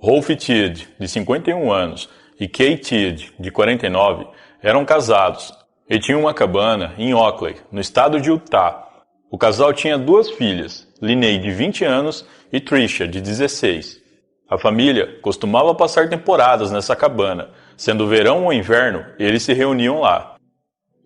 Rolf Tidd, de 51 anos, e Kay Tidd, de 49, eram casados e tinham uma cabana em Oakley, no estado de Utah. O casal tinha duas filhas, Linnea, de 20 anos, e Tricia, de 16. A família costumava passar temporadas nessa cabana, sendo verão ou inverno, eles se reuniam lá.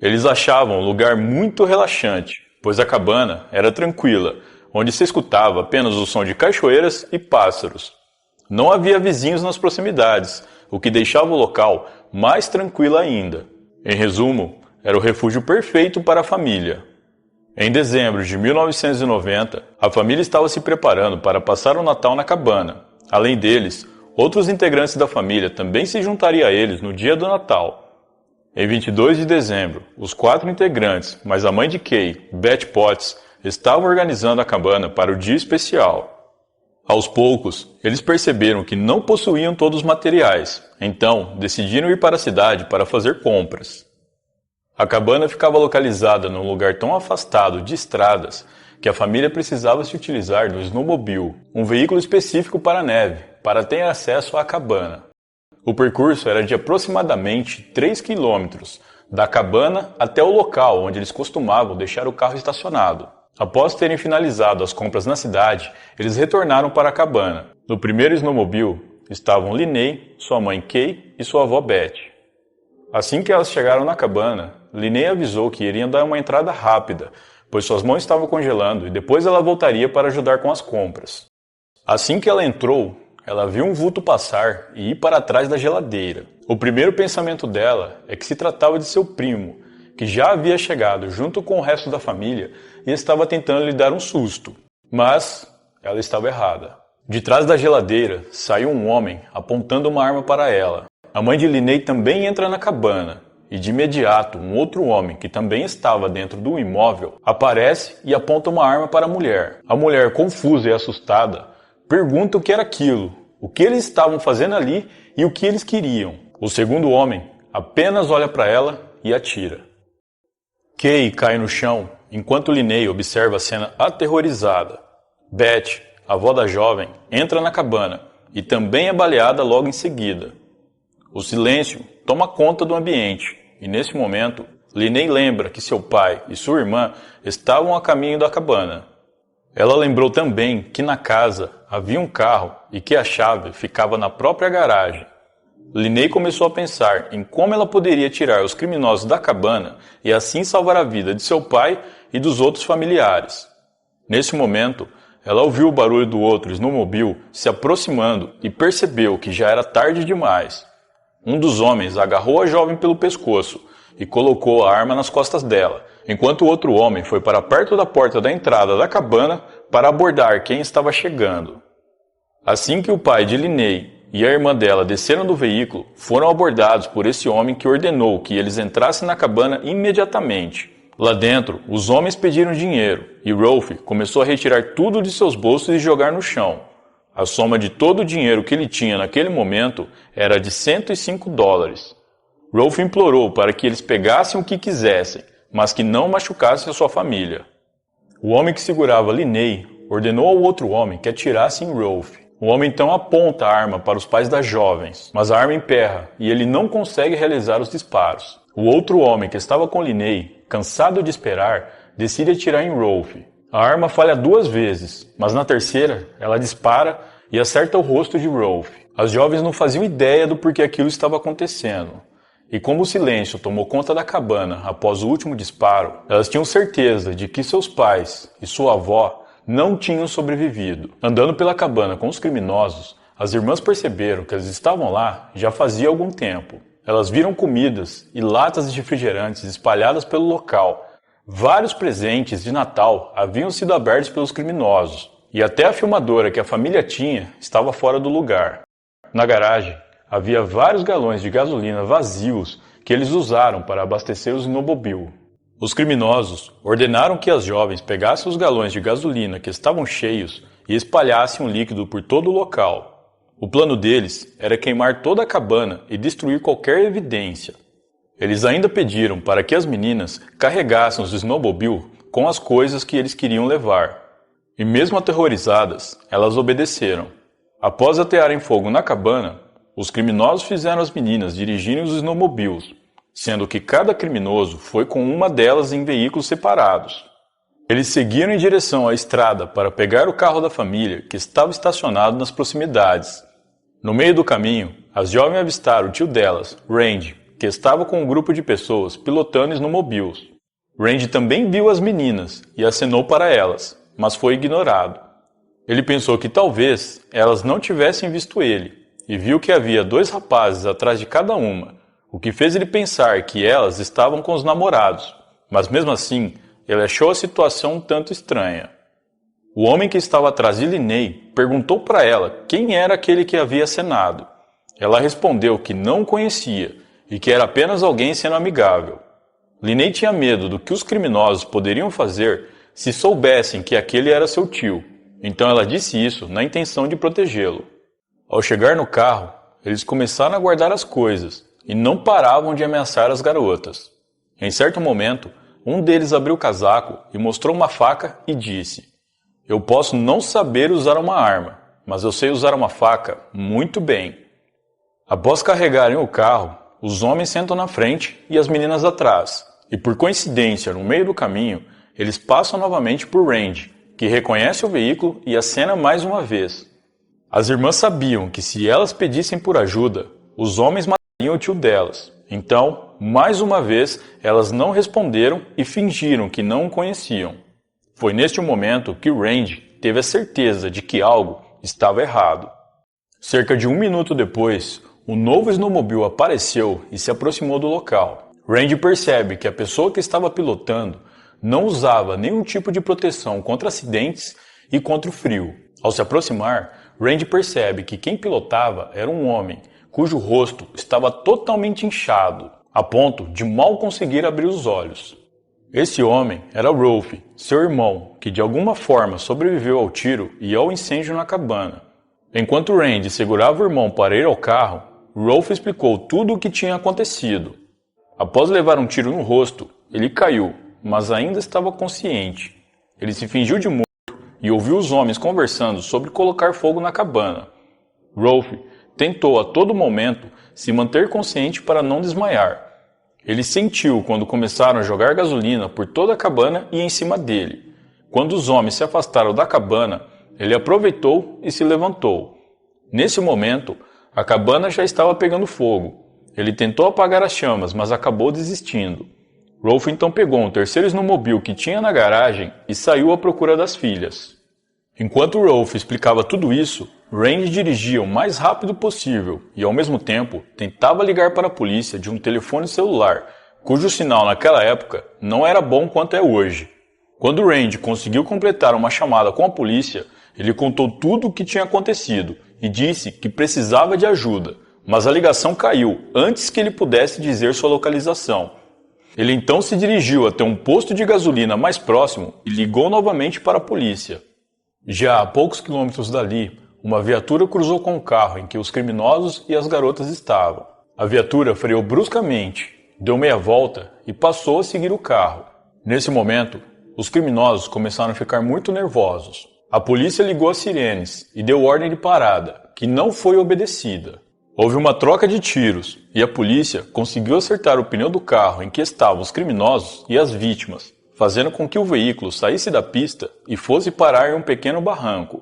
Eles achavam o lugar muito relaxante, pois a cabana era tranquila, onde se escutava apenas o som de cachoeiras e pássaros. Não havia vizinhos nas proximidades, o que deixava o local mais tranquilo ainda. Em resumo, era o refúgio perfeito para a família. Em dezembro de 1990, a família estava se preparando para passar o Natal na cabana. Além deles, outros integrantes da família também se juntariam a eles no dia do Natal. Em 22 de dezembro, os 4 integrantes, mais a mãe de Kay, Beth Potts, estavam organizando a cabana para o dia especial. Aos poucos, eles perceberam que não possuíam todos os materiais, então decidiram ir para a cidade para fazer compras. A cabana ficava localizada num lugar tão afastado de estradas que a família precisava se utilizar do snowmobile, um veículo específico para a neve, para ter acesso à cabana. O percurso era de aproximadamente 3 quilômetros, da cabana até o local onde eles costumavam deixar o carro estacionado. Após terem finalizado as compras na cidade, eles retornaram para a cabana. No primeiro snowmobile estavam Linnea, sua mãe Kay e sua avó Beth. Assim que elas chegaram na cabana, Linnea avisou que iriam dar uma entrada rápida, pois suas mãos estavam congelando e depois ela voltaria para ajudar com as compras. Assim que ela entrou, ela viu um vulto passar e ir para trás da geladeira. O primeiro pensamento dela é que se tratava de seu primo, que já havia chegado junto com o resto da família e estava tentando lhe dar um susto. Mas ela estava errada. De trás da geladeira saiu um homem apontando uma arma para ela. A mãe de Linnea também entra na cabana e de imediato um outro homem que também estava dentro do imóvel aparece e aponta uma arma para a mulher. A mulher, confusa e assustada, pergunta o que era aquilo, o que eles estavam fazendo ali e o que eles queriam. O segundo homem apenas olha para ela e atira. Kay cai no chão enquanto Linnea observa a cena aterrorizada. Beth, a avó da jovem, entra na cabana e também é baleada logo em seguida. O silêncio toma conta do ambiente e nesse momento Linnea lembra que seu pai e sua irmã estavam a caminho da cabana. Ela lembrou também que na casa havia um carro e que a chave ficava na própria garagem. Linnea começou a pensar em como ela poderia tirar os criminosos da cabana e assim salvar a vida de seu pai e dos outros familiares. Nesse momento, ela ouviu o barulho do outro snowmobile se aproximando e percebeu que já era tarde demais. Um dos homens agarrou a jovem pelo pescoço e colocou a arma nas costas dela, enquanto o outro homem foi para perto da porta da entrada da cabana para abordar quem estava chegando. Assim que o pai de Linnea e a irmã dela desceram do veículo, foram abordados por esse homem que ordenou que eles entrassem na cabana imediatamente. Lá dentro, os homens pediram dinheiro e Rolf começou a retirar tudo de seus bolsos e jogar no chão. A soma de todo o dinheiro que ele tinha naquele momento era de $105. Rolf implorou para que eles pegassem o que quisessem, mas que não machucassem a sua família. O homem que segurava Linnea ordenou ao outro homem que atirasse em Rolf. O homem então aponta a arma para os pais das jovens, mas a arma emperra e ele não consegue realizar os disparos. O outro homem que estava com Linnea, cansado de esperar, decide atirar em Rolf. A arma falha 2 vezes, mas na terceira ela dispara e acerta o rosto de Rolf. As jovens não faziam ideia do porquê aquilo estava acontecendo. E como o silêncio tomou conta da cabana após o último disparo, elas tinham certeza de que seus pais e sua avó não tinham sobrevivido. Andando pela cabana com os criminosos, as irmãs perceberam que eles estavam lá já fazia algum tempo. Elas viram comidas e latas de refrigerantes espalhadas pelo local. Vários presentes de Natal haviam sido abertos pelos criminosos, e até a filmadora que a família tinha estava fora do lugar. Na garagem, havia vários galões de gasolina vazios que eles usaram para abastecer os snowmobile. Os criminosos ordenaram que as jovens pegassem os galões de gasolina que estavam cheios e espalhassem o líquido por todo o local. O plano deles era queimar toda a cabana e destruir qualquer evidência. Eles ainda pediram para que as meninas carregassem os snowmobile com as coisas que eles queriam levar. E mesmo aterrorizadas, elas obedeceram. Após atearem fogo na cabana, os criminosos fizeram as meninas dirigirem os snowmobiles, sendo que cada criminoso foi com uma delas em veículos separados. Eles seguiram em direção à estrada para pegar o carro da família que estava estacionado nas proximidades. No meio do caminho, as jovens avistaram o tio delas, Randy, que estava com um grupo de pessoas pilotando snowmobiles. Randy também viu as meninas e acenou para elas, mas foi ignorado. Ele pensou que talvez elas não tivessem visto ele e viu que havia 2 rapazes atrás de cada uma, o que fez ele pensar que elas estavam com os namorados, mas mesmo assim, ele achou a situação um tanto estranha. O homem que estava atrás de Linnea perguntou para ela quem era aquele que havia acenado. Ela respondeu que não o conhecia e que era apenas alguém sendo amigável. Linnea tinha medo do que os criminosos poderiam fazer se soubessem que aquele era seu tio, então ela disse isso na intenção de protegê-lo. Ao chegar no carro, eles começaram a guardar as coisas e não paravam de ameaçar as garotas. Em certo momento, um deles abriu o casaco e mostrou uma faca e disse: "Eu posso não saber usar uma arma, mas eu sei usar uma faca muito bem." Após carregarem o carro, os homens sentam na frente e as meninas atrás, e por coincidência, no meio do caminho, eles passam novamente por Randy, que reconhece o veículo e acena mais uma vez. As irmãs sabiam que se elas pedissem por ajuda, os homens matariam o tio delas. Então, mais uma vez, elas não responderam e fingiram que não o conheciam. Foi neste momento que Randy teve a certeza de que algo estava errado. Cerca de 1 minuto depois, um novo snowmobile apareceu e se aproximou do local. Randy percebe que a pessoa que estava pilotando não usava nenhum tipo de proteção contra acidentes e contra o frio. Ao se aproximar, Randy percebe que quem pilotava era um homem, cujo rosto estava totalmente inchado, a ponto de mal conseguir abrir os olhos. Esse homem era Rolf, seu irmão, que de alguma forma sobreviveu ao tiro e ao incêndio na cabana. Enquanto Randy segurava o irmão para ir ao carro, Rolf explicou tudo o que tinha acontecido. Após levar um tiro no rosto, ele caiu, mas ainda estava consciente. Ele se fingiu de morto e ouviu os homens conversando sobre colocar fogo na cabana. Rolf tentou a todo momento se manter consciente para não desmaiar. Ele sentiu quando começaram a jogar gasolina por toda a cabana e em cima dele. Quando os homens se afastaram da cabana, ele aproveitou e se levantou. Nesse momento, a cabana já estava pegando fogo. Ele tentou apagar as chamas, mas acabou desistindo. Rolf então pegou um terceiro snowmobile que tinha na garagem e saiu à procura das filhas. Enquanto Rolf explicava tudo isso, Randy dirigia o mais rápido possível e, ao mesmo tempo, tentava ligar para a polícia de um telefone celular, cujo sinal naquela época não era bom quanto é hoje. Quando Randy conseguiu completar uma chamada com a polícia, ele contou tudo o que tinha acontecido e disse que precisava de ajuda, mas a ligação caiu antes que ele pudesse dizer sua localização. Ele então se dirigiu até um posto de gasolina mais próximo e ligou novamente para a polícia. Já a poucos quilômetros dali, uma viatura cruzou com o carro em que os criminosos e as garotas estavam. A viatura freou bruscamente, deu meia volta e passou a seguir o carro. Nesse momento, os criminosos começaram a ficar muito nervosos. A polícia ligou as sirenes e deu ordem de parada, que não foi obedecida. Houve uma troca de tiros e a polícia conseguiu acertar o pneu do carro em que estavam os criminosos e as vítimas, fazendo com que o veículo saísse da pista e fosse parar em um pequeno barranco.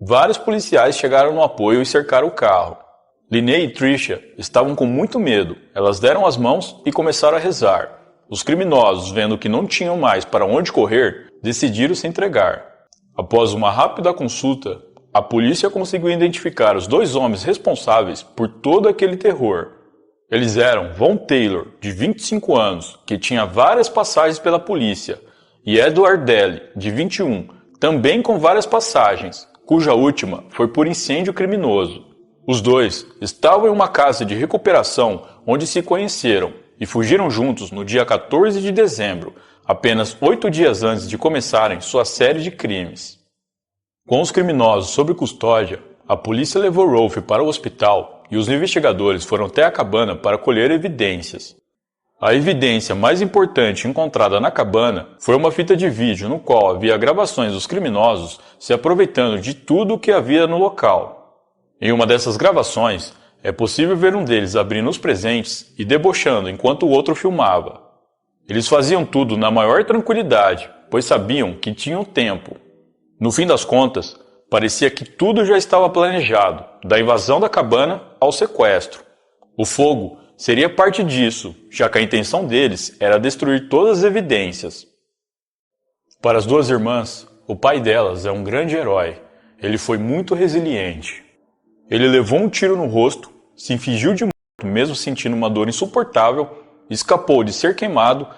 Vários policiais chegaram no apoio e cercaram o carro. Linnea e Tricia estavam com muito medo. Elas deram as mãos e começaram a rezar. Os criminosos, vendo que não tinham mais para onde correr, decidiram se entregar. Após uma rápida consulta, a polícia conseguiu identificar os 2 homens responsáveis por todo aquele terror. Eles eram Von Taylor, de 25 anos, que tinha várias passagens pela polícia, e Edward Daly, de 21, também com várias passagens, cuja última foi por incêndio criminoso. Os 2 estavam em uma casa de recuperação onde se conheceram e fugiram juntos no dia 14 de dezembro, apenas 8 dias antes de começarem sua série de crimes. Com os criminosos sob custódia, a polícia levou Rolf para o hospital e os investigadores foram até a cabana para colher evidências. A evidência mais importante encontrada na cabana foi uma fita de vídeo no qual havia gravações dos criminosos se aproveitando de tudo o que havia no local. Em uma dessas gravações, é possível ver um deles abrindo os presentes e debochando enquanto o outro filmava. Eles faziam tudo na maior tranquilidade, pois sabiam que tinham tempo. No fim das contas, parecia que tudo já estava planejado, da invasão da cabana ao sequestro. O fogo seria parte disso, já que a intenção deles era destruir todas as evidências. Para as duas irmãs, o pai delas é um grande herói. Ele foi muito resiliente. Ele levou um tiro no rosto, se fingiu de morto mesmo sentindo uma dor insuportável, escapou de ser queimado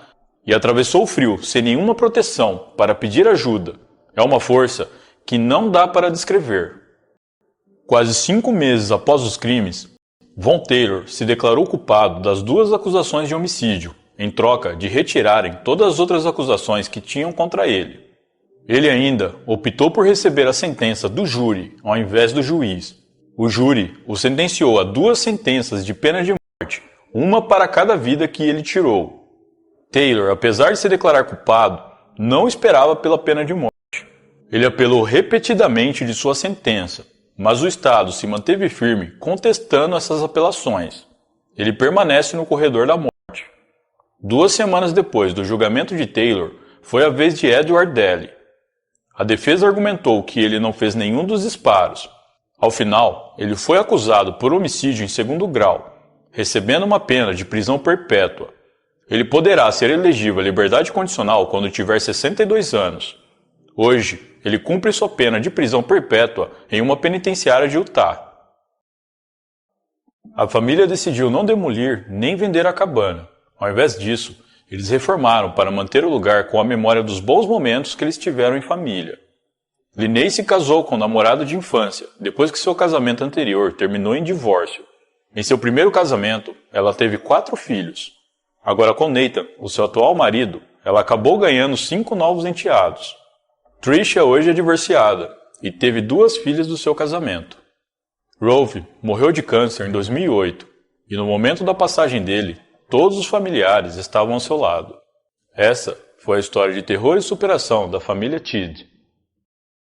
e atravessou o frio sem nenhuma proteção para pedir ajuda. É uma força que não dá para descrever. Quase 5 meses após os crimes, Von Taylor se declarou culpado das 2 acusações de homicídio, em troca de retirarem todas as outras acusações que tinham contra ele. Ele ainda optou por receber a sentença do júri ao invés do juiz. O júri o sentenciou a 2 sentenças de pena de morte, uma para cada vida que ele tirou. Taylor, apesar de se declarar culpado, não esperava pela pena de morte. Ele apelou repetidamente de sua sentença, mas o Estado se manteve firme contestando essas apelações. Ele permanece no corredor da morte. 2 semanas depois do julgamento de Taylor, foi a vez de Edward Daly. A defesa argumentou que ele não fez nenhum dos disparos. Ao final, ele foi acusado por homicídio em 2º grau, recebendo uma pena de prisão perpétua. Ele poderá ser elegível à liberdade condicional quando tiver 62 anos. Hoje, ele cumpre sua pena de prisão perpétua em uma penitenciária de Utah. A família decidiu não demolir nem vender a cabana. Ao invés disso, eles reformaram para manter o lugar com a memória dos bons momentos que eles tiveram em família. Linney se casou com o namorado de infância, depois que seu casamento anterior terminou em divórcio. Em seu primeiro casamento, ela teve 4 filhos. Agora com Nathan, o seu atual marido, ela acabou ganhando 5 novos enteados. Tricia hoje é divorciada e teve 2 filhas do seu casamento. Rove morreu de câncer em 2008 e no momento da passagem dele, todos os familiares estavam ao seu lado. Essa foi a história de terror e superação da família Tidd.